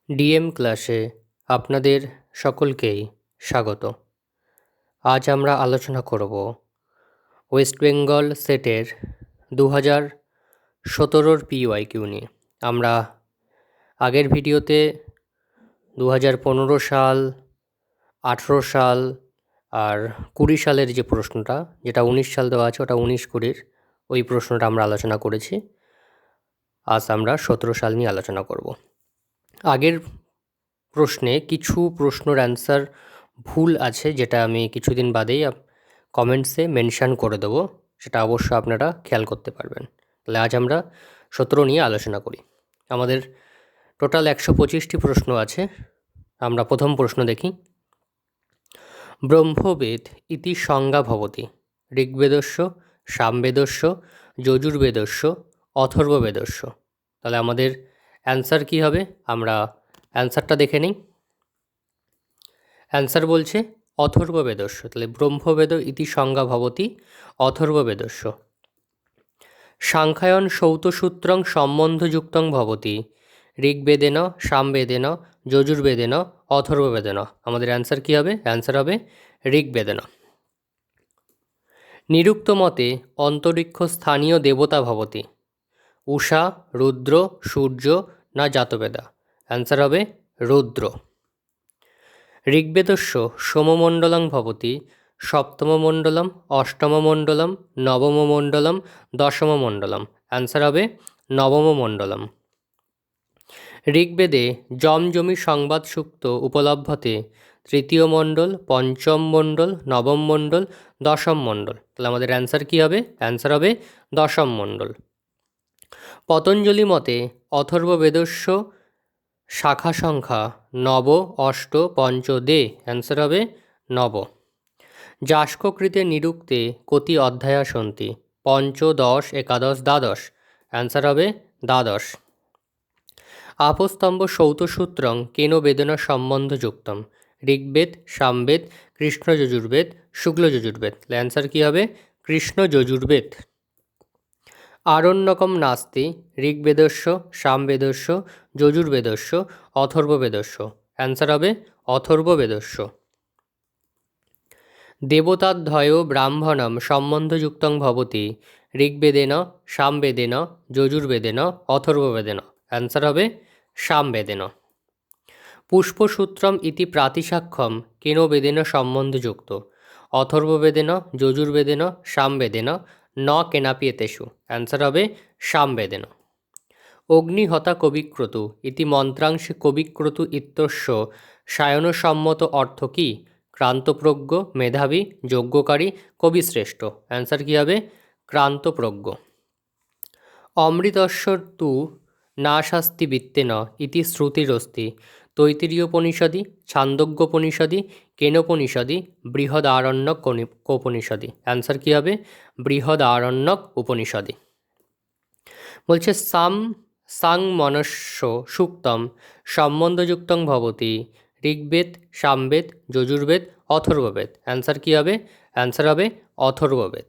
DM ক্লাসে আপনাদের সকলকেই স্বাগত। আজ আমরা আলোচনা করব ওয়েস্ট বেঙ্গল সেটের 2017 পিওয়াইকিউ নিয়ে। আমরা আগের ভিডিওতে 2015 সাল, 18 সাল আর 20 সালের যে প্রশ্নটা, যেটা 19 সাল দেওয়া আছে, ওটা 19-20 ওই প্রশ্নটা আমরা আলোচনা করেছি। আজ আমরা 17 সাল নিয়ে আলোচনা করব। আগের প্রশ্নে কিছু প্রশ্নের অ্যান্সার ভুল আছে, যেটা আমি কিছুদিন বাদেই কমেন্টসে মেনশান করে দেবো, সেটা অবশ্য আপনারা খেয়াল করতে পারবেন। তাহলে আজ আমরা 17 নিয়ে আলোচনা করি। আমাদের টোটাল 125টি প্রশ্ন আছে। আমরা প্রথম প্রশ্ন দেখি। ব্রহ্মবেদ ইতি সংজ্ঞা ভবতি ঋগ্বেদস্য, সামবেদস্য, যজুর্বেদস্য, অথর্ববেদস্য। তাহলে আমাদের অ্যান্সার কী হবে? আমরা অ্যান্সারটা দেখে নিই। অ্যান্সার বলছে অথর্ববেদস্য। তাহলে ব্রহ্মবেদ ইতি সংজ্ঞা ভবতি অথর্ববেদস্য। সাংখ্যায়ন সৌতসূত্রং সম্বন্ধযুক্তং ভবতি ঋগ্বেদেন, সামবেদেন, যজুর্বেদেন, অথর্ববেদেন। আমাদের অ্যান্সার কী হবে? অ্যান্সার হবে ঋগ্বেদেন। নিরুক্ত মতে অন্তরিক্ষ স্থানীয় দেবতা ভবতি উষা, রুদ্র, সূর্য না জাতবেদা। অ্যান্সার হবে রুদ্র। ঋগ্বেদস্য সোমমণ্ডলং ভবতি সপ্তমমণ্ডলম, অষ্টমমণ্ডলম, নবমমণ্ডলম, দশমমণ্ডলম। অ্যান্সার হবে নবমমণ্ডলম। ঋগ্বেদে জমজমি সংবাদ সূক্ত উপলভ্যতে তৃতীয় মণ্ডল, পঞ্চম মণ্ডল, নবম মণ্ডল, দশম মণ্ডল। তাহলে আমাদের অ্যান্সার কী হবে? অ্যান্সার হবে দশম মণ্ডল। পতঞ্জলি মতে অথর্ববেদস্য শাখা সংখ্যা নব, অষ্ট, পঞ্চ, দে। অ্যান্সার হবে নব। যাস্ককৃতে নিরুক্তে কতি অধ্যায়া সন্তি পঞ্চ, দশ, একাদশ, দ্বাদশ। অ্যান্সার হবে দ্বাদশ। আপস্তম্ভ সৌতসূত্রং কেন বেদনা সম্বন্ধযুক্তম ঋগ্বেদ, সামবেদ, কৃষ্ণ যজুর্বেদ, শুক্ল যজুর্বেদ। অ্যান্সার কী হবে? কৃষ্ণ যজুর্বেদ। আরণ্যকম নাস্তি ঋগ্বেদস্য, সামবেদস্য, যজুর্বেদস্য, অথর্ববেদস্য। অ্যান্সার হবে অথর্ববেদস্য। দেবতাধ্বয় ব্রাহ্মণম সম্বন্ধযুক্তং ভবতি ঋগ্বেদেন, সামবেদেন, যজুর্বেদেন, অথর্ববেদেন। অ্যান্সার হবে সামবেদেন। পুষ্পসূত্রম ইতি প্রাতিসাখ্যম কেন বেদেন সম্বন্ধযুক্ত অথর্ববেদেন, যজুর্বেদেন, সামবেদেন, ন কেনাপি এতেষু। অ্যান্সার হবে সামবেদেন। অগ্নিহতা কবিক্রতু ইতি মন্ত্রাংশে কবিক্রতু ইত্যস্য সায়নসম্মত অর্থ কী? ক্রান্তপ্রজ্ঞ, মেধাবী, যজ্ঞকারী, কবিশ্রেষ্ঠ। অ্যান্সার কী হবে? ক্রান্তপ্রজ্ঞ। অমৃতস্য তু না শাস্তি বিত্তেন ইতি শ্রুতিরস্তি তৈত্তিরীয়োপনিষদি, ছান্দোগ্যোপনিষদি, কেনোপনিষদি, বৃহদারণ্যক কোপনিষদি। অ্যান্সার কী হবে? বৃহদারণ্যক উপনিষদি। বলছে সাং মনস্য সুক্তম সম্বন্ধযুক্তং ভবতি ঋগ্বেদ, সামবেদ, যজুর্বেদ, অথর্ববেদ। অ্যান্সার কী হবে? অ্যান্সার হবে অথর্ববেদ।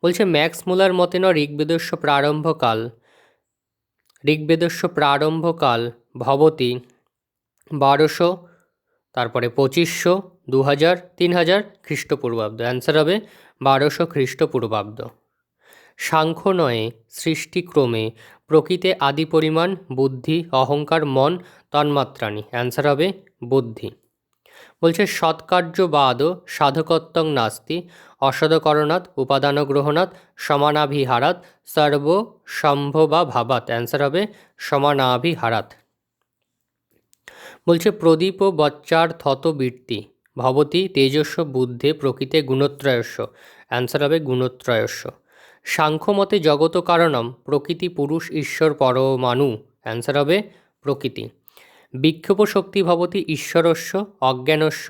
বলছে ম্যাক্স মুলার মতে ঋগ্বেদস্য প্রারম্ভকাল ভবতি 1200, তারপরে 2500, 2000, 3000 খ্রিস্টপূর্বাব্দ। অ্যান্সার হবে 1200 খ্রিস্টপূর্বাব্দ। সাংখ্য নয়ে সৃষ্টিক্রমে প্রকৃতে আদি পরিমাণ বুদ্ধি, অহংকার, মন, তন্মাত্রাণি। অ্যান্সার হবে বুদ্ধি। বলছে সৎকার্যবাদ সাধকত্বং নাস্তি অসদকরণাৎ উপাদানগ্রহণাৎ সমানাভিহারাৎ সর্বসম্ভবাভাবাৎ। অ্যান্সার হবে সমানাভিহারাৎ। বলছে প্রদীপ বচ্চার্থত বৃত্তি ভবতি তেজস্ব বুদ্ধে প্রকৃতে গুণত্রয়স্য। অ্যান্সার হবে গুণত্রয়স্য। সাংখ্যমতে জগত কারণম প্রকৃতি, পুরুষ, ঈশ্বর, পরমাণু। অ্যান্সার হবে প্রকৃতি। বিক্ষোভ শক্তি ভবতি ঈশ্বরস্য অজ্ঞানস্য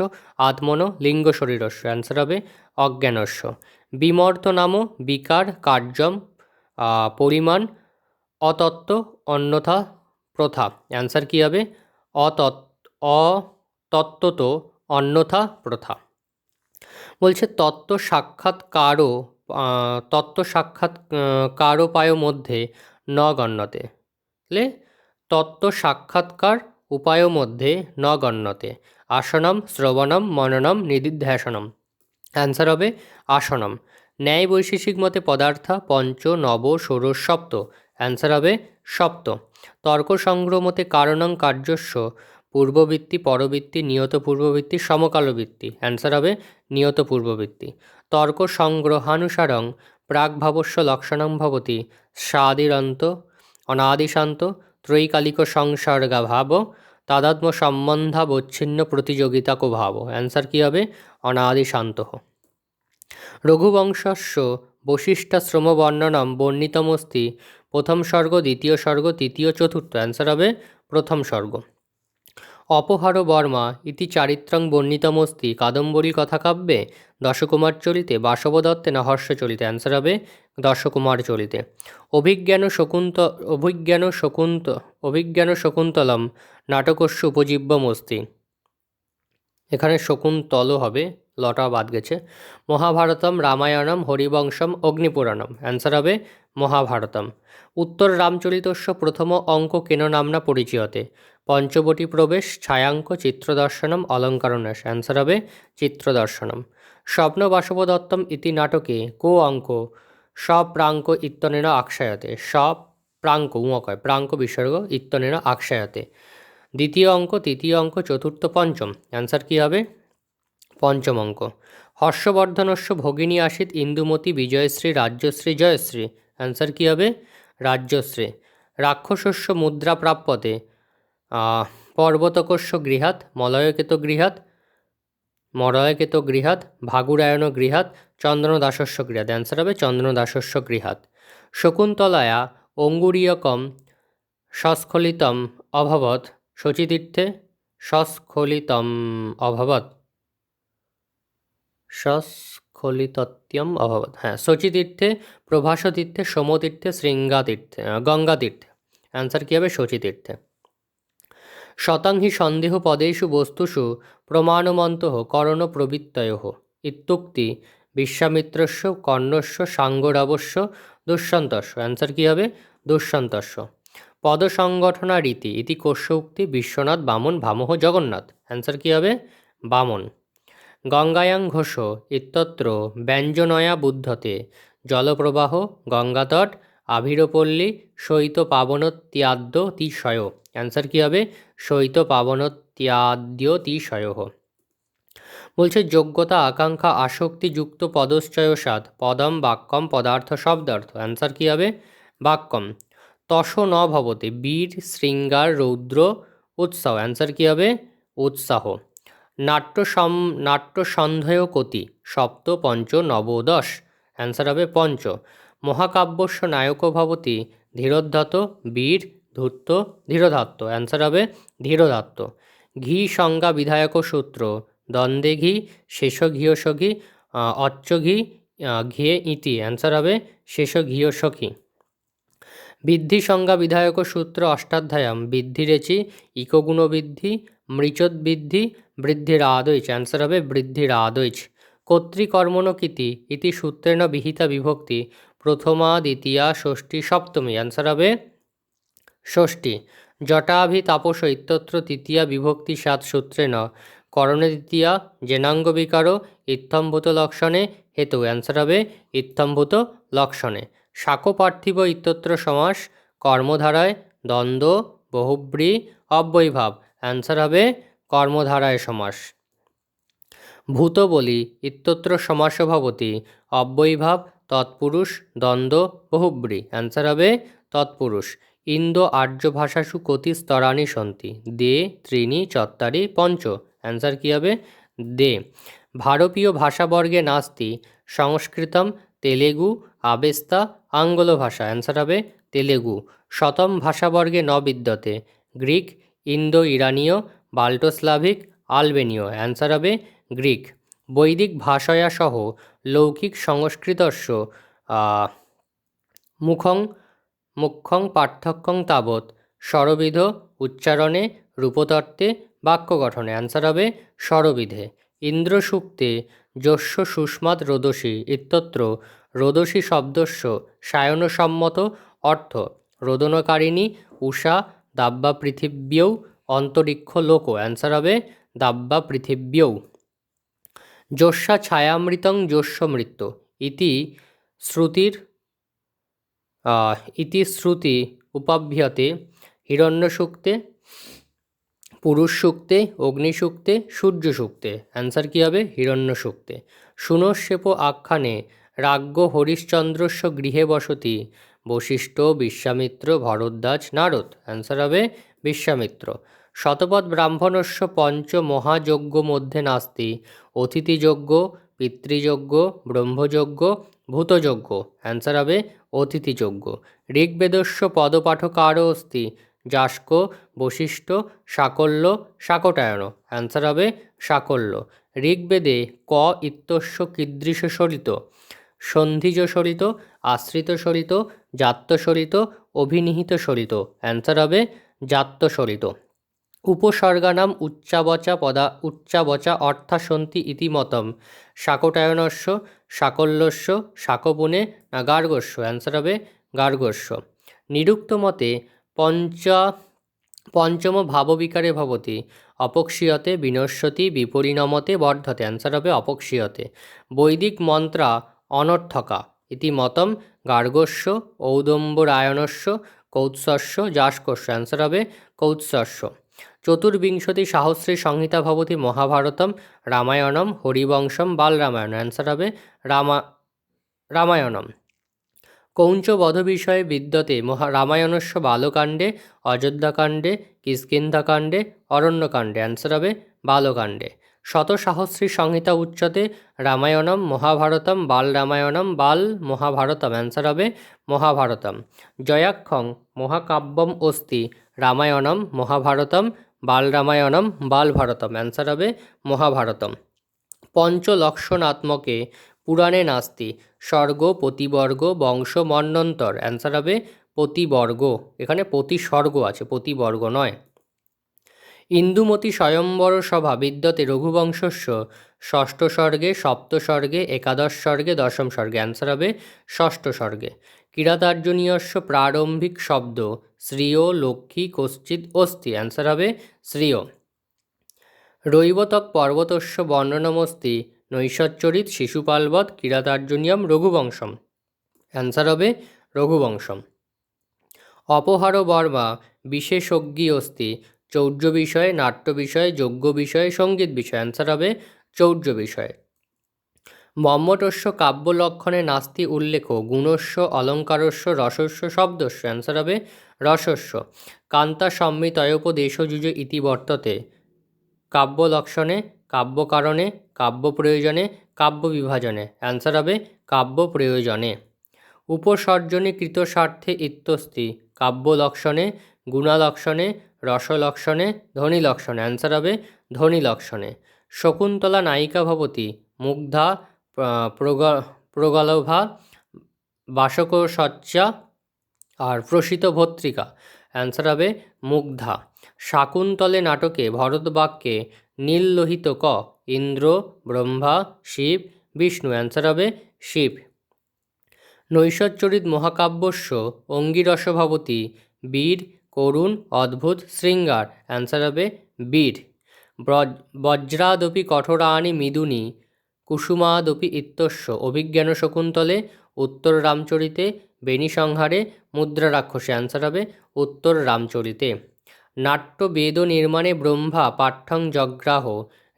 আত্মন লিঙ্গ শরীরস্য। অ্যান্সার হবে অজ্ঞানস্য। বিমর্ত নাম বিকার কার্যম পরিমাণ অতত্ত্ব অন্যথা প্রথা। অ্যান্সার কী হবে? অতত্ত্বত অন্যথা প্রথা। বলছে তত্ত্ব সাক্ষাৎকারোপায় মধ্যে ন গণ্যতে। তাহলে তত্ত্ব সাক্ষাৎকার উপায় মধ্যে ন গণ্যতে। আসনম শ্রবণম মননম নিদিধ্যাসনম। অ্যান্সার হবে আসনম। ন্যায় বৈশেষিক মতে পদার্থ পঞ্চ নব ষোড়শ সপ্ত। অ্যান্সার হবে সপ্ত। তর্ক সংগ্রহ মতে কারণং কার্যস্য পূর্ববৃত্তি পরবৃত্তি নিয়ত পূর্ববৃত্তি সমকালবৃত্তি। অ্যান্সার হবে নিয়ত পূর্ববৃত্তি। তর্ক সংগ্রহানুসারং প্রাগভাবস্য লক্ষণং ভবতি স্বাদিরন্ত অনাদিশান্ত ত্রৈকালিক সংসর্গা ভাব তাদাত্ম সম্বন্ধাবচ্ছিন্ন প্রতিযোগিতা কো ভাব। অ্যান্সার কী হবে অনাদিশান্ত। রঘুবংশস্য বৈশিষ্ট্যাশ্রম বর্ণনম বর্ণিতমস্তি প্রথম স্বর্গ দ্বিতীয় স্বর্গ তৃতীয় চতুর্থ। অ্যান্সার হবে প্রথম স্বর্গ। অপহার বর্মা ইতি চারিত্রং বর্ণিতমস্তি কাদম্বরী কথাকাব্যে দশকুমার চরিতে বাসবদত্তে না হর্ষচরিতে। অ্যান্সার হবে দশকুমার চরিতে। অভিজ্ঞান শকুন্তলম নাটকস্য উপজীব্যমস্তি। এখানে শকুন্তল হবে, লটা বাদ গেছে। মহাভারতম রামায়ণম হরিবংশম অগ্নিপুরাণম। অ্যান্সার হবে মহাভারতম। উত্তর রামচরিতস্য প্রথম অঙ্ক কেন নামনা পরিচয়তে পঞ্চবটী প্রবেশ ছায়াঙ্ক চিত্রদর্শনম অলঙ্কারন্যাস। অ্যান্সার হবে চিত্রদর্শনম। স্বপ্ন বাসবদত্তম ইতি নাটকে কো অঙ্ক সপ্রাঙ্ক ইত্যনেন আখ্যায়তে। সপ্রাঙ্ক উমকয় প্রাঙ্ক বিসর্গ ইত্যনেন আখ্যায়তে। দ্বিতীয় অঙ্ক তৃতীয় অঙ্ক চতুর্থ পঞ্চম। অ্যান্সার কী হবে পঞ্চম অঙ্ক। হর্ষবর্ধনস্য ভগিনী আসিত ইন্দুমতি বিজয়শ্রী রাজ্যশ্রী জয়শ্রী। অ্যান্সার কী হবে রাজ্যশ্রী। রাক্ষসস্য মুদ্রা প্রাপ্যতে পর্বতকস্য গৃহাৎ মলয়কেত গৃহাৎ ভাগুরায়ণ গৃহাৎ চন্দ্রদাসস্য গৃহাৎ। অ্যান্সার হবে চন্দ্রদাসস্য গৃহাৎ। শকুন্তলায়া অঙ্গুরীয়কম সস্খলিতম অভবৎ শচীতীর্থে সস্খলিতত্যম অভবৎ। হ্যাঁ, শচীতীর্থে প্রভাসতীর্থে সোমতীর্থে শৃঙ্গাতীর্থে গঙ্গাতীর্থে। অ্যান্সার কী হবে শচীতীর্থে। শতাং হি সন্দেহ পদেষু বস্তুষু প্রমাণমন্তঃ করণ প্রবৃত্তয়ঃ ইত্যুক্তি বিশ্বামিত্রস্য কর্ণস্য সাঙ্গরাবস্য দুষ্যন্তস্য। অ্যান্সার কী হবে দুষ্যন্তস্য। পদসংগঠনা রীতি ইতি কোষ্য উক্তি বিশ্বনাথ বামন ভামহ জগন্নাথ। অ্যান্সার কী হবে বামন। গঙ্গায়াং ঘোষ ইত্যত্র ব্যঞ্জনয়া বুদ্ধতে জলপ্রবাহ গঙ্গাতট আভিরপল্লী শৈত পাবনত্যাদ্য তিশয়। অ্যান্সার কী হবে শৈত পাবনত্যাদ্য তিশয়। বলছে যোগ্যতা আকাঙ্ক্ষা আসক্তিযুক্ত পদশ্চয়সাদ পদম বাক্যম পদার্থ শব্দার্থ। অ্যান্সার কী হবে বাক্যম। তশ ন ভবতে বীর শৃঙ্গার রৌদ্র উৎসাহ। অ্যান্সার কী হবে উৎসাহ। নাট্যসন্ধেয় কতি সপ্ত পঞ্চ নব দশ। অ্যান্সার হবে পঞ্চ। মহাকাব্যস্য নায়ক ভবতি ধীরোদ্ধত বীর ধূর্ত ধীরধাত্ত। অ্যান্সার হবে ধীরধাত্ত। ঘি সংজ্ঞা বিধায়ক সূত্র দ্বন্দ্বে ঘি শেষ ঘিয় সখী অচ্চ ঘি ঘিয়ে ইতি। অ্যান্সার হবে শেষ ঘিয় সখী। বৃদ্ধি সংজ্ঞা বিধায়ক সূত্র অষ্টাধ্যায়াম বৃদ্ধিরেচি ইকগুণ বৃদ্ধি মৃচোদ্বৃদ্ধি বৃদ্ধির আদৈচ। অ্যান্সার হবে বৃদ্ধির আদৈচ। কর্তৃকর্মণকীতি ইতি সূত্রেণ বিহিতা বিভক্তি প্রথমা দ্বিতীয়া ষষ্ঠী সপ্তমী। অ্যান্সার হবে ষষ্ঠী। জটাভি তাপস ইত্যত্র তৃতীয়া বিভক্তি সাত সূত্রেণ করণে দ্বিতীয়া জেনাঙ্গ বিকার ইত্থম্ভূত লক্ষণে হেতু। অ্যান্সার হবে ইত্থম্ভূত লক্ষণে। শাকো পার্থিব ইত্যত্র সমাস কর্মধারায় দ্বন্দ্ব বহুব্রী অব্যয়ীভাব। অ্যান্সার হবে কর্মধারায় সমাস। ভূত বলি ইত্যত্র সমাস ভবতি অব্যয়ীভাব তৎপুরুষ দ্বন্দ্ব বহুব্রী। অ্যান্সার হবে তৎপুরুষ। ইন্দো আর্য ভাষাসু কতি স্তরানি সন্তি দে ত্রিণি চত্বারি পঞ্চ। অ্যান্সার কী হবে দে। ভারতীয় ভাষাবর্গে নাস্তি সংস্কৃতম তেলেগু আবেস্তা আঙ্গল ভাষা। অ্যান্সার হবে তেলেগু। শতম ভাষাবর্গে ন বিদ্যতে গ্রিক ইন্দো ইরানীয় বাল্টোস্লাভিক আলবেনীয়। অ্যান্সার হবে গ্রিক। বৈদিক ভাষয়া সহ লৌকিক সংস্কৃতস্য মুখ্যং পার্থক্যং তাবৎ স্বরবিধ উচ্চারণে রূপতত্ত্বে বাক্য গঠনে। অ্যান্সার হবে স্বরবিধে। ইন্দ্রসূক্তে যস্য সুস্মাৎ রোদসী ইত্যত্র রোদসী শব্দস্য সায়নসম্মত অর্থ রোদনকারিণী উষা দাব্বা পৃথিব্যৌ অন্তরিক্ষ লোক। অ্যান্সার হবে দাব্বা পৃথিব্যৌ। যস্যা ছায়ামৃতং যস্য মৃত্যু ইতি শ্রুতির ইতি শ্রুতি উপাভ্যতে হিরণ্যসূক্তে, পুরুষ সূক্তে, অগ্নিসূক্তে, সূর্য সূক্তে। অ্যান্সার কী হবে? হিরণ্যসূক্তে। শুনস্যেপ আখ্যানে রাজ্ঞ হরিশ্চন্দ্রস্য গৃহে বসতি বশিষ্ঠ বিশ্বামিত্র ভরদ্বাজ নারদ। অ্যান্সার হবে বিশ্বামিত্র। শতপথ ব্রাহ্মণস্য পঞ্চ মহাযজ্ঞ মধ্যে নাস্তি অতিথিযজ্ঞ, পিতৃযজ্ঞ, ব্রহ্মযজ্ঞ, ভূতযজ্ঞ। অ্যান্সার হবে অতিথিযজ্ঞ। ঋগ্বেদস্য পদপাঠকারো অস্তি যাস্ক, বশিষ্ঠ, সাকল্য, শাকটায়ন। অ্যান্সার হবে সাকল্য। ঋগ্বেদে ক ইত্যস্য কীদৃশ সরিত সন্ধিজ সরিত, আশ্রিত সরিত, জাত্য সরিত, অভিনিহিত সরিত। অ্যান্সার হবে জাত্য সরিত। উপসর্গানাম উচ্চাবচা অর্থাসন্তি ইতি মতম শাকটায়নস্য, সাকল্যস্য, শাকপুনে না গার্গস্য। অ্যান্সার হবে গার্গস্য। নিরুক্ত মতে পঞ্চম ভাববিকারে ভবতি অপক্ষীয়তে বিনশ্যতি বিপরিণমতে বর্ধতে। অ্যান্সার হবে অপক্ষীয়তে। বৈদিক মন্ত্রা অনর্থকা ইতি মতম গার্গস্য, ঔদম্বরায়ণস্য, কৌৎসস্য, যাস্কস্য। অ্যান্সার হবে কৌৎসস্য। চতুর্বিংশতি সাহস্রী সংহিতা ভবতি মহাভারতম, রামায়ণম, হরিবংশম, বালরামায়ণ। অ্যান্সার হবে রামায়ণম। কৌঞ্চ বধ বিষয়ে বিদ্যতে রামায়ণস্য বালকাণ্ডে, অযোধ্যাকাণ্ডে, কিষ্কিন্ধাকাণ্ডে, অরণ্যকাণ্ডে। অ্যান্সার হবে বালকাণ্ডে। শতসাহস্রী সংহিতা উচ্যতে রামায়ণম, মহাভারতম, বালরামায়ণম, বাল মহাভারতম। অ্যান্সার হবে মহাভারতম। জয়াক্ষং মহাকাব্যম অস্তি রামায়ণম, মহাভারতম, বালরামায়ণম, বালভারতম। অ্যান্সার হবে মহাভারতম। পঞ্চলক্ষণাত্মকে পুরাণে নাস্তি স্বর্গ, পতিবর্গ, বংশ, মন্বন্তর। অ্যান্সার হবে পতিবর্গ। এখানে পতিস্বর্গ আছে, পতিবর্গ নয়। ইন্দুমতি স্বয়ম্বর সভা বিদ্যতে রঘুবংশস্য ষষ্ঠ স্বর্গে, সপ্ত স্বর্গে, একাদশ স্বর্গে, দশম স্বর্গে। অ্যান্সার হবে ষষ্ঠ স্বর্গে। কিরাতার্জুনীয়স্য প্রারম্ভিক শব্দ শ্রিয়, লক্ষ্মী, কশ্চিৎ, অস্তি। অ্যান্সার হবে শ্রিয়। রৈবতক পর্বতস্য বর্ণনমস্তি নৈষচ্চরিত, শিশুপালবৎ, কিরাতার্জুনীয়ম, রঘুবংশম। অ্যান্সার হবে রঘুবংশম। অপহার বর্মা বিশেষজ্ঞী অস্তি চৌর্য বিষয়ে, নাট্য বিষয়ে, যজ্ঞ বিষয়ে, সঙ্গীত বিষয়ে। অ্যান্সার হবে চৌর্য বিষয়ে। মম্মটস্য কাব্যলক্ষণে নাস্তি উল্লেখ গুণস্য, অলঙ্কারস্য, রসস্য, শব্দস্য। অ্যান্সার হবে রসস্য। কান্তা সম্মিতয়োপদেশযুজ ইতি বর্ততে কাব্যলক্ষণে, কাব্যকারণে, কাব্য প্রয়োজনে, কাব্য বিভাজনে। অ্যান্সার হবে কাব্য প্রয়োজনে। উপসর্জনে কৃতস্বার্থে ইত্যস্তি কাব্যলক্ষণে, গুণালক্ষণে, রসলক্ষণে, ধ্বনিলক্ষণে। অ্যান্সার হবে ধ্বনিলক্ষণে। শকুন্তলা নায়িকা ভবতি মুগ্ধা, প্রগলভা, বাসকসজ্জা আর প্রসিত ভর্তৃকা। অ্যান্সার হবে মুগ্ধা। শাকুন্তলে নাটকে ভরতবাক্যে নীললোহিত ক ইন্দ্র, ব্রহ্মা, শিব, বিষ্ণু। অ্যান্সার হবে শিব। নৈষচ্চরিত মহাকাব্যস্য অঙ্গিরস ভবতি বীর, করুণ, অদ্ভুত, শৃঙ্গার। অ্যান্সার হবে বীর। বজ্রাদপি কঠোরানি মৃদুনি কুসুমাদপি ইত্যস্য অভিজ্ঞান শকুন্তলে, উত্তর রামচরিতে, বেণীসংহারে, মুদ্রা রাক্ষসে। অ্যান্সার হবে উত্তর রামচরিতে। নাট্য বেদ নির্মাণে ব্রহ্মা পাঠ্যং জগ্রাহ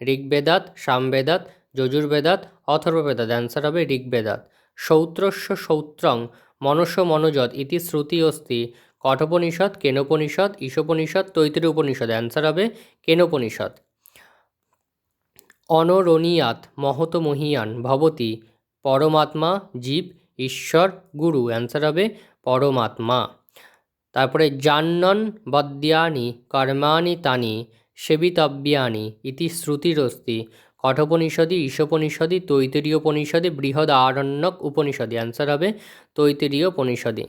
ঋগ্বেদাত, সামবেদাত, যজুর্বেদাত, অথর্ববেদাত। অ্যান্সার হবে ঋগ্বেদাত। সৌত্রস্য সৌত্রং মনস মনোজৎ ইতি শ্রুতি অস্তি কঠোপনিষদ, কেনোপনিষদ, ঈশোপনিষদ, তৈত্তিরীয় উপনিষদ। অ্যান্সার হবে কেনোপনিষদ। অনরণীয়াত মহত মহীয়ান ভবতি পরমাত্মা, জীব, ঈশ্বর, গুরু। অ্যান্সার হবে পরমাত্মা। তারপরে জান্নন বদ্যানি কর্মাণি তানি সেবিতব্যানি ইতি শ্রুতিরস্তি কঠোপনিষদি, ঈশোপনিষদি, তৈত্তিরীয় উপনিষদে, বৃহদারণ্যক উপনিষদে। অ্যান্সার হবে তৈত্তিরীয় উপনিষদে।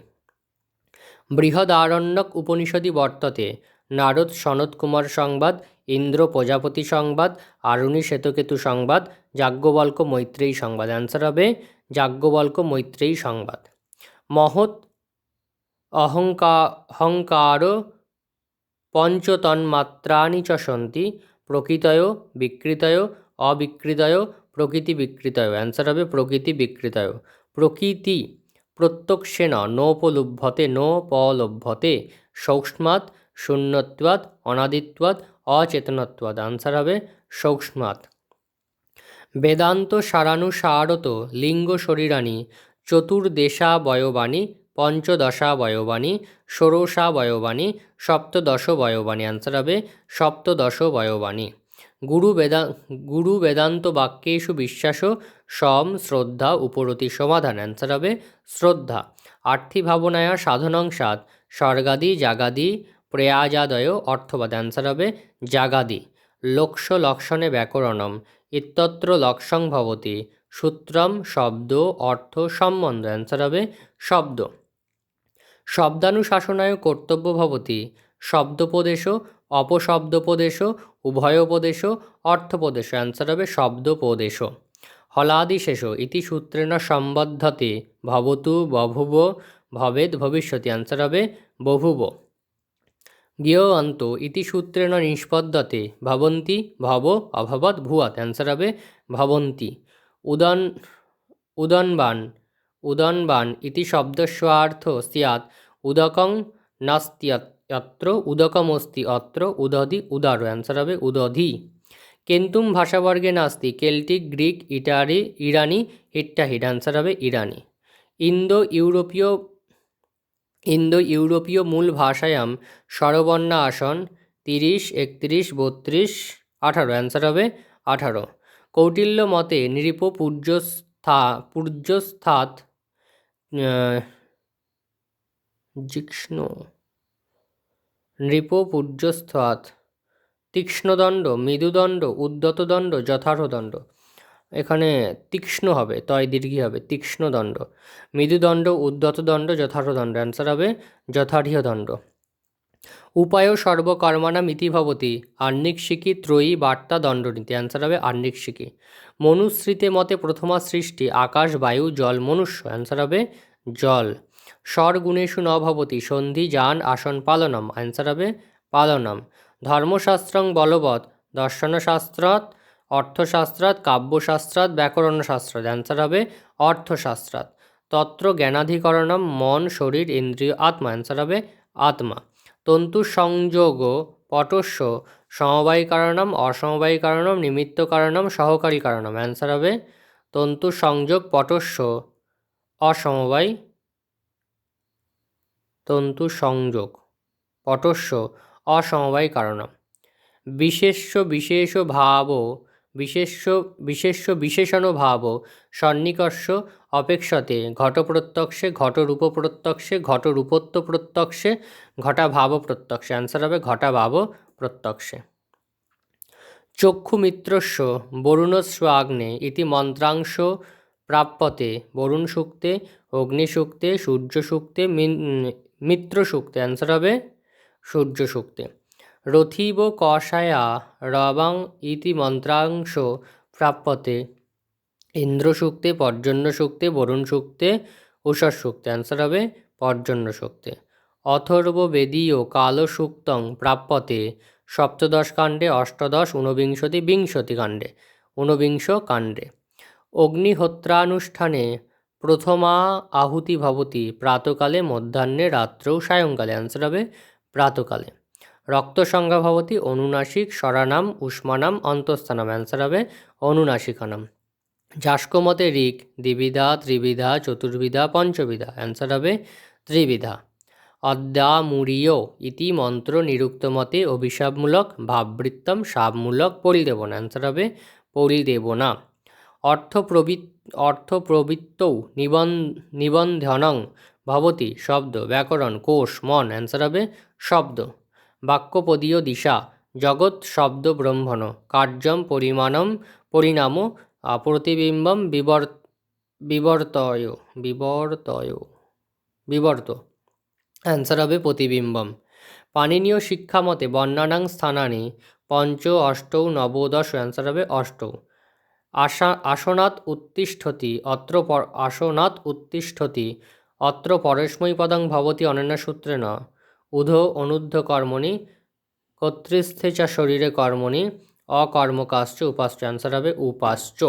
বৃহদারণ্যক উপনিষদি বর্ততে নারদ সনত কুমার সংবাদ, ইন্দ্র প্রজাপতি সংবাদ, আরুণি শ্বেতকেতু সংবাদ, যাজ্ঞবল্ক্য মৈত্রেয়ী সংবাদ। অ্যান্সার হবে যাজ্ঞবল্ক্য মৈত্রেয়ী সংবাদ। মহৎ অহংকার পঞ্চতন্মাত্রাণি চ সন্তি প্রকৃতয় বিকৃতয় অবিকৃতয় প্রকৃতি বিকৃতয়। অ্যান্সার হবে প্রকৃতি বিকৃতয়। প্রকৃতি প্রত্যক্ষেন নোপলভ্যতে নোপলভ্যতে সূক্ষ্মাৎ শূন্যত্বাৎ অনাদিত্বাৎ অচেতনত্বাৎ। আনসার হবে সূক্ষ্মাৎ। বেদান্ত সারানুসারত লিঙ্গ শরীরাণি চতুর্দেশাবয়বানি পঞ্চদশাবয়বানি ষোড়শাবয়বানি সপ্তদশবয়বানি। আনসার হবে সপ্তদশবয়বানি। গুরু বেদান্ত বাক্যেষু বিশ্বাস সম শ্রদ্ধা উপরতি সমাধান। অ্যান্সার হবে শ্রদ্ধা। আর্থি ভাবনায়া সাধনং সাত স্বর্গাদি জাগাদি প্রয়াজাদয় অর্থবাদ। অ্যান্সার হবে জাগাদি। লোকস লক্ষণে ব্যাকরণম ইত্যত্র লক্ষং ভবতি সূত্রম শব্দ অর্থ সম্বন্ধ। অ্যান্সার হবে শব্দ। শব্দানুশাসনায় কর্তব্য ভবতি শব্দোপদেশ অপশব্দোপদেশ উভয়োপদেশ অর্থোপদেশ। অ্যান্সার হবে শব্দোপদেশ। হলাদিশেষ ইতি সূত্রেণ সম্বদ্ধতে ভবতু বভুব ভবেদ ভবিষ্যতি। অ্যান্সার হবে বভুব। জ্ঞেয়ন্ত ইতি সূত্রেণ নিষ্পদ্যতে ভবন্তি ভব অভবৎ ভুয়াৎ। অ্যান্সার হবে ভবন্তি। উদনবান ইতি শব্দস্যার্থ স্যাৎ উদকং নাস্ত্যত্র উদকমস্তি অত্র উদধি উদার। অ্যান্সার হবে উদধি। কেন্তুম ভাষাবর্গে নাস্তি কেল্টিক গ্রিক ইরানি হিট্টাহিট। অ্যান্সার হবে ইরানি। ইন্দো ইউরোপীয় মূল ভাষায়াম স্বরবর্ণা আসন 30, 31, 32, 18। অ্যান্সার হবে 18। কৌটিল্য মতে নৃপ পূর্যস্থাৎ তীক্ষ্ণদণ্ড মৃদুদণ্ড উদ্যতদণ্ড যথার্হদণ্ড। এখানে তীক্ষ্ণ হবে, তয় দীর্ঘী হবে, তীক্ষ্ণদণ্ড। মৃদুদণ্ড উদ্যতদণ্ড যথার্হদণ্ড। অ্যান্সার হবে যথার্হদণ্ড। উপায় সর্বকর্মাণাম ইতি ভবতি আহ্নিকশিকি ত্রয়ী বার্তা দণ্ডনীতি। অ্যান্সার হবে আহ্নিকশিকি। মনুস্মৃতে মতে প্রথমা সৃষ্টি আকাশ বায়ু জল মনুষ্য। অ্যান্সার হবে জল। স্বরগুণেষু ন ভবতি সন্ধি যান আসন পালনম। অ্যান্সার হবে পালনম। ধর্মশাস্ত্রং বলবৎ দর্শনশাস্ত্রাৎ অর্থশাস্ত্রাৎ কাব্যশাস্ত্রাৎ ব্যাকরণশাস্ত্রাৎ। অ্যান্সার হবে অর্থশাস্ত্রাৎ। তত্র জ্ঞানাধিকরণম মন শরীর ইন্দ্রিয় আত্মা। অ্যান্সার হবে আত্মা। তন্তু সংযোগ পটস্য সমবায়ী কারণম অসমবায়ী কারণম নিমিত্ত কারণম সহকারী কারণম। অ্যান্সার হবে তন্তু সংযোগ পটস্য অসমবায় তন্তু সংযোগ পটস্য অসমবায় কারণম। বিশেষ্য বিশেষণ ভাব সন্নিকর্ষ অপেক্ষতে ঘটপ্রত্যক্ষে ঘটরূপ প্রত্যক্ষে ঘটরূপত্ব প্রত্যক্ষে ঘটাভাব প্রত্যক্ষে। অ্যান্সার হবে ঘটাভাব প্রত্যক্ষে। চক্ষুমিত্রস্য বরুণস্বাগ্নে ইতি মন্ত্রাংশ প্রাপ্যতে বরুণ সূক্তে অগ্নিসূক্তে সূর্য সূক্তে মিত্র সূক্তে। অ্যান্সার হবে সূর্য সূক্তে। রথিব কষায়া রবাং ইতি মন্ত্রাংশ প্রাপ্যতে ইন্দ্র সূক্তে পর্জন্য সূক্তে বরুণ সূক্তে উষর সূক্তে। অ্যান্সার হবে পর্জন্য সূক্তে। অথর্ববেদীয় কালসূক্তং প্রাপ্যতে সপ্তদশ কাণ্ডে অষ্টাদশ ঊনবিংশতি বিংশতি কাণ্ডে ঊনবিংশ কাণ্ডে। অগ্নিহোত্রানুষ্ঠানে প্রথমা আহুতি ভবতি প্রাতকালে মধ্যাহ্নে রাত্রৌ সায়ংকালে। অ্যান্সার হবে প্রাতকালে। রক্তসংজ্ঞা ভবতি অনুনাসিক স্বরানাম উষ্মানাম অন্তঃস্থানাম। অ্যান্সার হবে অনুনাসিকানাম। যাস্কমতে ঋক্ দ্বিবিধা ত্রিবিধা চতুর্বিধা পঞ্চবিধা। অ্যান্সার হবে ত্রিবিধা। অদ্যামূঢ়ীয় ইতি মন্ত্র নিরুক্তমতে অভিশাপমূলক ভাববৃত্তম শাপমূলক পরিদেবনা। অ্যান্সার হবে পরিদেবনা। অর্থপ্রবৃত্তৌ নিবন্ধনং ভবতি শব্দ ব্যাকরণ কোষ মন। অ্যান্সার হবে শব্দ। বাক্যপদীয় দিশা জগৎ শব্দ ব্রহ্মণ কার্যম পরিণাম প্রতিবিম্বম বিবর্ত। অ্যান্সার হবে প্রতিবিম্বম। পাণিনীয় শিক্ষামতে বর্ণানাং স্থানানি পঞ্চ অষ্টৌ নবদশ। অ্যান্সার হবে অষ্টৌ। আসনাৎ উত্তিষ্ঠতি অত্র পরস্মৈপদং ভবতি অনন্যসূত্রেণ উধো অনুদ্ধ কর্মণি কর্তৃস্থে চ শরীরে কর্মণি অকর্মকাশ্চ উপাশ্চ, অ্যান্সার হবে উপাশ্চ।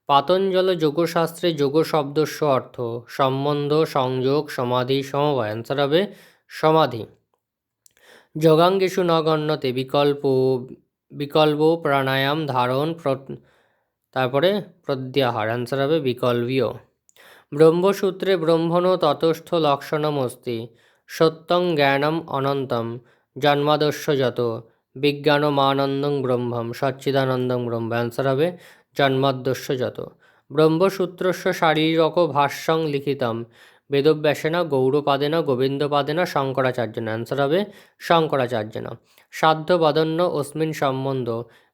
পাতঞ্জল যোগশাস্ত্রে যোগ শব্দস্য অর্থ সম্বন্ধ, সংযোগ, সমাধি, সমবায়, অ্যান্সার হবে সমাধি। যোগাঙ্গেষু ন গণ্যতে বিকল্প প্রাণায়াম ধারণ তারপরে প্রত্যাহার, অ্যান্সার হবে বিকল্পীয়। ব্রহ্মসূত্রে ব্রহ্মণ ততস্থ লক্ষণমস্তি সত্যং জ্ঞানম অনন্তম জন্মাদস্য যত বিজ্ঞানমানন্দং ব্রহ্মম সচ্চিদানন্দং ব্রহ্ম, অ্যান্সার হবে জন্মাদ্যস্য যত। ব্রহ্মসূত্রস্য শারীরক ভাষ্যং লিখিতম বেদব্যাসেন গৌড়পাদেন গোবিন্দপাদেন শঙ্করাচার্যেন, অ্যান্সার হবে শঙ্করাচার্যেন। সাধ্য বদন্য অস্মিন সম্বন্ধ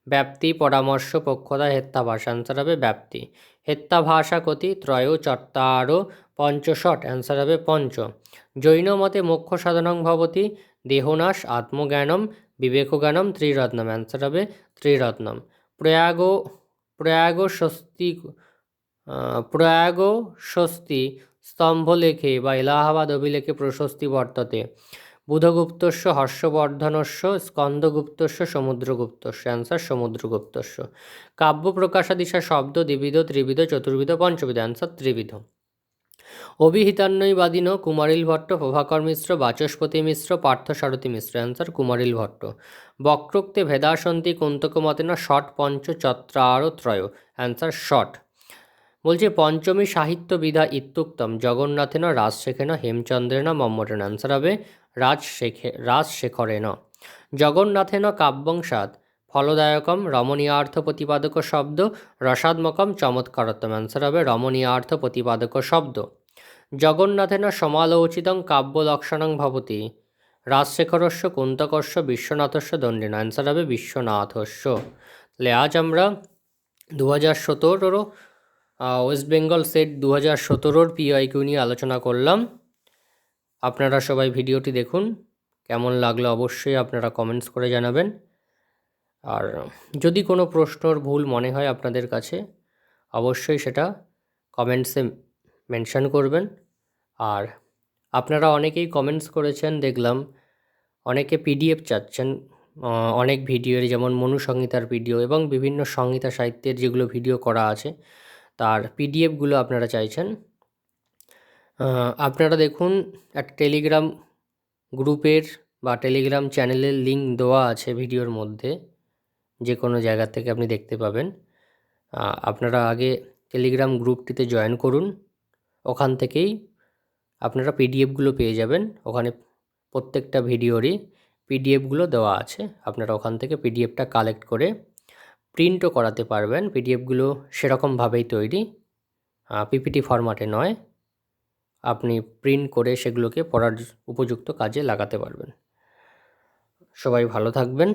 ব্যাপ্তি পরামর্শ পক্ষতা হেত্যাভাষা, অ্যান্সার হবে ব্যাপ্তি। হেত্যাভাষা কতি ত্রয় চত্বারো পঞ্চষট, অ্যান্সার হবে পঞ্চ। জৈন মতে মোক্ষ সাধনং ভবতি দেহনাশ আত্মজ্ঞানম বিবেকজ্ঞানম ত্রিরত্নম, অ্যান্সার হবে ত্রিরত্নম। প্রয়াগ স্বস্তি স্তম্ভলেখে বা এলাহাবাদ অভিলেখে প্রশস্তি বর্ততে বুধগুপ্তস্য হর্ষবর্ধনস্য স্কন্দগুপ্তস্য সমুদ্রগুপ্তস্য, অ্যান্সার সমুদ্রগুপ্তস্য। কাব্য প্রকাশাদিশা শব্দ দ্বিবিধ ত্রিবিধ চতুর্বিধ পঞ্চবিধ, অ্যান্সার ত্রিবিধ। অভিহিতান্বয়বাদিন কুমারিল ভট্ট প্রভাকর মিশ্র বাচস্পতি মিশ্র পার্থসারথী মিশ্র, অ্যান্সার কুমারিল ভট্ট। বক্রোক্তে ভেদাসন্তি কুন্তকমতেন ষট পঞ্চ চত্রার ত্রয়, অ্যান্সার ষট। বলছে পঞ্চমী সাহিত্য বিধা ইত্যুক্তম জগন্নাথেন রাজশেখেন হেমচন্দ্রেন মম্মটেন, অ্যান্সার হবে রাজশেখরেন। জগন্নাথেন কাব্যংসাদ ফলদায়কম রমণীয়ার্থ প্রতিপাদক শব্দ রসাত্মকম চমৎকারত্বম, অ্যান্সার হবে রমণীয়ার্থ প্রতিপাদক শব্দ। জগন্নাথেন সমালোচিতং কাব্যলক্ষণং ভবতি রাজশেখরস্য কুন্তকস্য বিশ্বনাথস্য দণ্ডিন, অ্যান্সার হবে বিশ্বনাথস্য। তাহলে আজ আমরা 2017 ওয়েস্ট বেঙ্গল সেট 2017 পিআইকিউ নিয়ে আলোচনা করলাম। আপনারা সবাই ভিডিওটি দেখুন, কেমন লাগলো অবশ্যই আপনারা কমেন্টস করে জানাবেন। আর যদি কোনো প্রশ্নর ভুল মনে হয় আপনাদের কাছে অবশ্যই সেটা কমেন্টসে মেনশন করবেন। আর আপনারা অনেকেই কমেন্টস করেছেন দেখলাম, অনেকে পিডিএফ চাচ্ছেন অনেক ভিডিওর, যেমন মনুসংহিতার ভিডিও এবং বিভিন্ন সংহিতা সাহিত্যের যেগুলো ভিডিও করা আছে তার পিডিএফগুলো আপনারা চাইছেন। আপনারা দেখুন একটা টেলিগ্রাম গ্রুপের বা টেলিগ্রাম চ্যানেলের লিঙ্ক দেওয়া আছে ভিডিওর মধ্যে, যে কোনো জায়গা থেকে আপনি দেখতে পাবেন। আপনারা আগে টেলিগ্রাম গ্রুপটিতে জয়েন করুন, ওখান থেকেই আপনারা পিডিএফগুলো পেয়ে যাবেন। ওখানে প্রত্যেকটা ভিডিওরই পিডিএফগুলো দেওয়া আছে, আপনারা ওখান থেকে পিডিএফটা কালেক্ট করে প্রিন্টও করাতে পারবেন। পিডিএফগুলো সেরকমভাবেই তৈরি, পিপিটি ফরম্যাটে নয়। আপনি প্রিন্ট করে সেগুলোকে পড়ার উপযুক্ত কাজে লাগাতে পারবেন। সবাই ভালো থাকবেন।